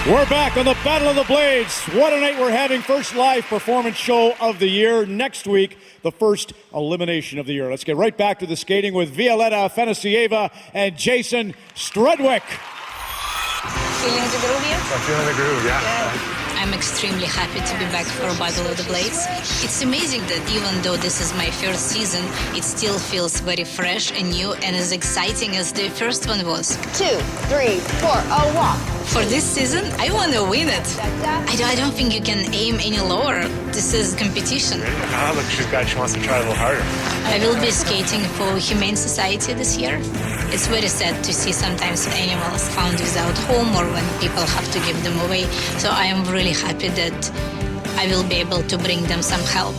We're back on the Battle of the Blades. What a night we're having. First live performance show of the year. Next week, the first elimination of the year. Let's get right back to the skating with Violetta, Afanasieva, and Jason Strudwick. Feeling the groove here? I'm feeling the groove, yeah. I'm extremely happy to be back for Battle of the Blades. It's amazing that even though this is my first season, it still feels very fresh and new and as exciting as the first one was. 2, 3, 4, oh, walk. For this season, I want to win it. I don't think you can aim any lower. This is competition. Ah, look, she wants to try a little harder. I will be skating for Humane Society this year. It's very sad to see sometimes animals found without home or when people have to give them away. So I am really happy that I will be able to bring them some help.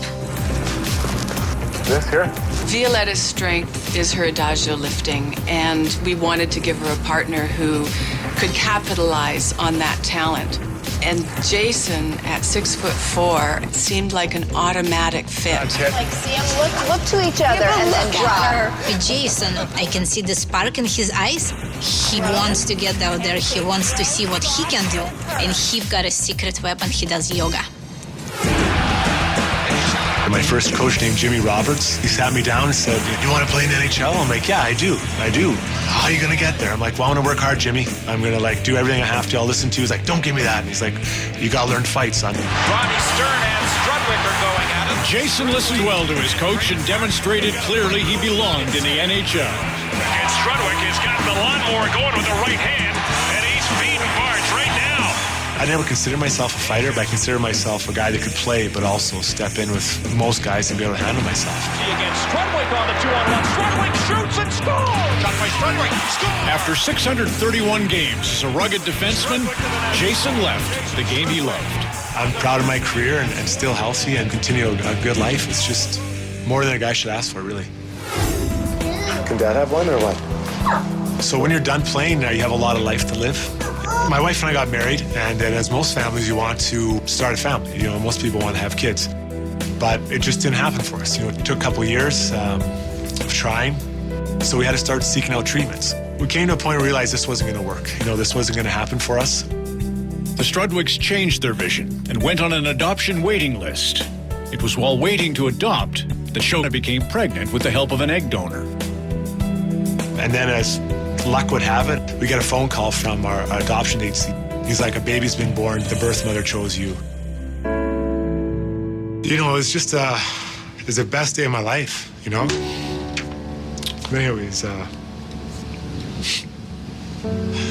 This here? Violetta's strength is her adagio lifting, and we wanted to give her a partner who could capitalize on that talent. And Jason, at 6'4", seemed like an automatic fit. Like, see him look to each other and then drop. With Jason, I can see the spark in his eyes. He wants to get out there. He wants to see what he can do. And he got a secret weapon. He does yoga. My first coach named Jimmy Roberts, he sat me down and said, "You want to play in the NHL?" I'm like, "Yeah, I do. How are you going to get there?" I'm like, "Well, I want to work hard, Jimmy. I'm going to do everything I have to. I'll listen to." He's like, "Don't give me that." And he's like, "You got to learn fight, son." Ronnie Stern and Strudwick are going at it. Jason listened well to his coach and demonstrated clearly he belonged in the NHL. And Strudwick has got the lawnmower going with the right hand, and he's feeding Barnes right now. I never considered myself a fighter, but I consider myself a guy that could play, but also step in with most guys and be able to handle myself. Against Strudwick on the 2-on-1. Strudwick shoots and scores! Shot by Strudwick. Score! After 631 games as a rugged defenseman, Jason left the game he loved. I'm proud of my career and still healthy and continue a good life. It's just more than a guy should ask for, really. Can Dad have one or what? So when you're done playing, now you have a lot of life to live. My wife and I got married, and then as most families, you want to start a family. You know, most people want to have kids. But it just didn't happen for us. You know, it took a couple of years of trying, so we had to start seeking out treatments. We came to a point where we realized this wasn't going to work. You know, this wasn't going to happen for us. The Strudwicks changed their vision and went on an adoption waiting list. It was while waiting to adopt that Shona became pregnant with the help of an egg donor. And then as luck would have it, we get a phone call from our adoption agency. He's like, "A baby's been born. The birth mother chose you." You know, it's just it's the best day of my life, you know? But anyways,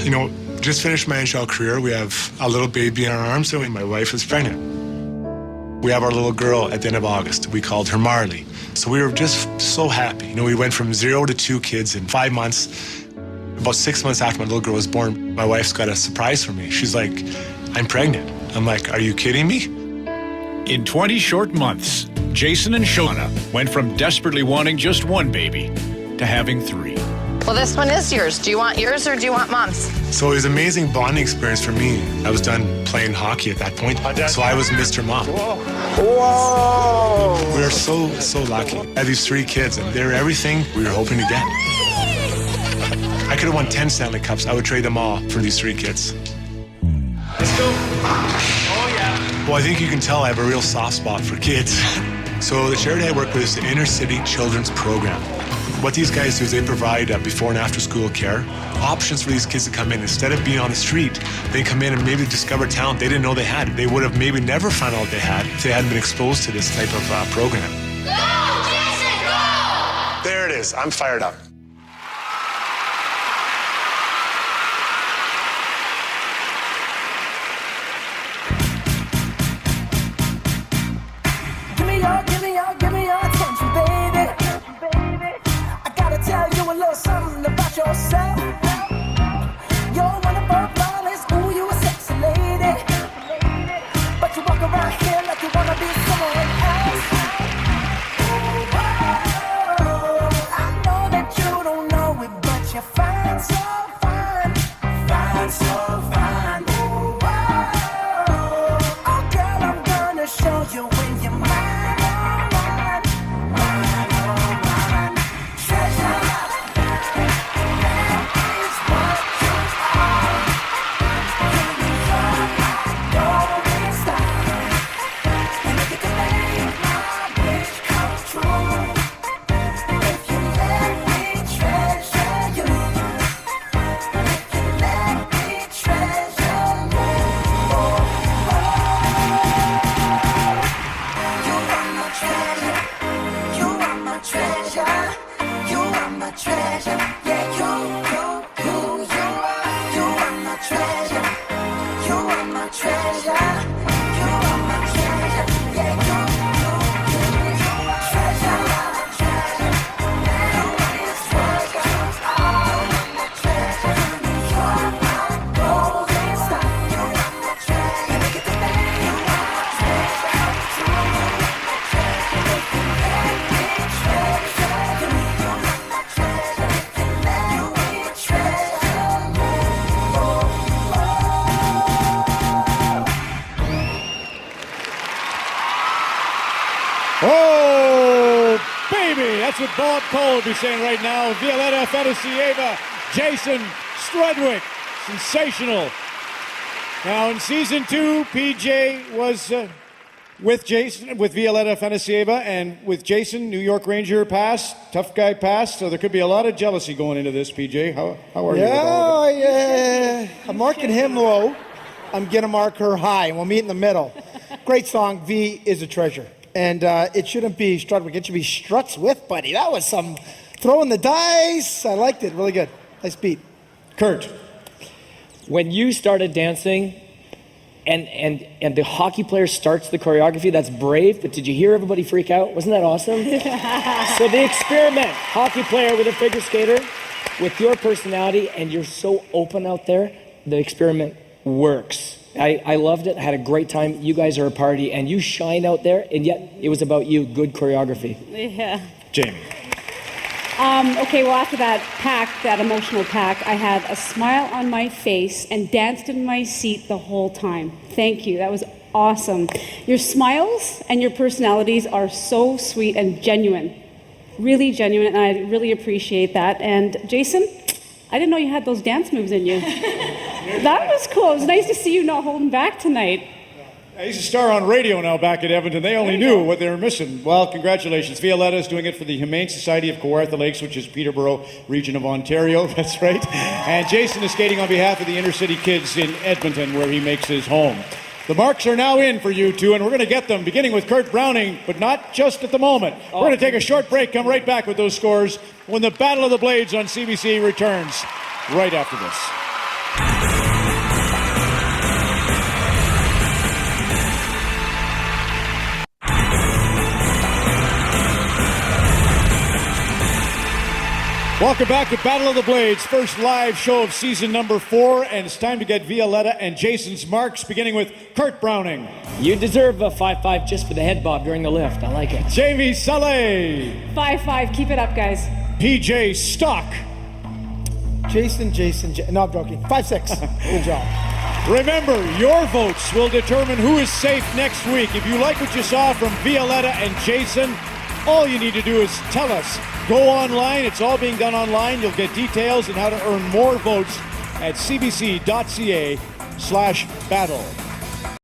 you know, just finished my NHL career. We have a little baby in our arms, and my wife is pregnant. We have our little girl at the end of August. We called her Marley. So we were just so happy. You know, we went from 0 to 2 kids in 5 months. About 6 months after my little girl was born, my wife's got a surprise for me. She's like, "I'm pregnant." I'm like, "Are you kidding me?" In 20 short months, Jason and Shona went from desperately wanting just one baby to having 3. Well, this one is yours. Do you want yours or do you want Mom's? So it was an amazing bonding experience for me. I was done playing hockey at that point, so I was Mr. Mom. Whoa! We are so lucky. I have these 3 kids, and they're everything we were hoping to get. I could have won 10 Stanley Cups. I would trade them all for these 3 kids. Let's go. Oh, yeah. Well, I think you can tell I have a real soft spot for kids. So the charity I work with is the Inner City Children's Program. What these guys do is they provide before and after school care, options for these kids to come in. Instead of being on the street, they come in and maybe discover talent they didn't know they had. They would have maybe never found out they had if they hadn't been exposed to this type of program. Go, Jason, go! There it is. I'm fired up. Give me your attention, baby. I gotta tell you a little something about yourself. You're one of our flawless, ooh, you a sexy lady. But you walk around here like you wanna be someone else. I know that you don't know it, but you're fine, so fine. Fine, so fine. Oh, girl, I'm gonna show you when you're mine. That's what Bob Cole would be saying right now. Violetta Afanasieva, Jason Strudwick. Sensational. Now in season 2, PJ was with Violetta Afanasieva, and with Jason, New York Ranger pass, tough guy pass, so there could be a lot of jealousy going into this, PJ. How are you with all of it? Yeah, I'm marking him low. I'm going to mark her high, and we'll meet in the middle. Great song. V is a treasure. And it shouldn't be Strudwick. It should be Struts with, buddy. That was some throwing the dice. I liked it. Really good. Nice beat. Kurt. When you started dancing and the hockey player starts the choreography, that's brave, but did you hear everybody freak out? Wasn't that awesome? So the experiment, hockey player with a figure skater, with your personality, and you're so open out there, the experiment works. I loved it. I had a great time. You guys are a party, and you shine out there, and yet it was about you. Good choreography. Yeah. Jamie. Okay, well, after that pack, that emotional pack, I had a smile on my face and danced in my seat the whole time. Thank you. That was awesome. Your smiles and your personalities are so sweet and genuine. Really genuine, and I really appreciate that. And Jason, I didn't know you had those dance moves in you. That was cool. It was nice to see you not holding back tonight. He's a star on radio now back at Edmonton. They only knew what they were missing. Well, congratulations. Violetta is doing it for the Humane Society of Kawartha Lakes, which is Peterborough region of Ontario. That's right. And Jason is skating on behalf of the inner city kids in Edmonton, where he makes his home. The marks are now in for you two, and we're going to get them, beginning with Kurt Browning, but not just at the moment. We're going to take a short break, come right back with those scores when the Battle of the Blades on CBC returns right after this. Welcome back to Battle of the Blades, first live show of season number 4, and it's time to get Violetta and Jason's marks, beginning with Kurt Browning. You deserve a 5-5 just for the head bob during the lift. I like it. Jamie Saleh. 5-5. Keep it up, guys. PJ Stock. Jason. No, I'm joking. 5-6. Good job. Remember, your votes will determine who is safe next week. If you like what you saw from Violetta and Jason, all you need to do is tell us. Go online. It's all being done online. You'll get details on how to earn more votes at cbc.ca/battle.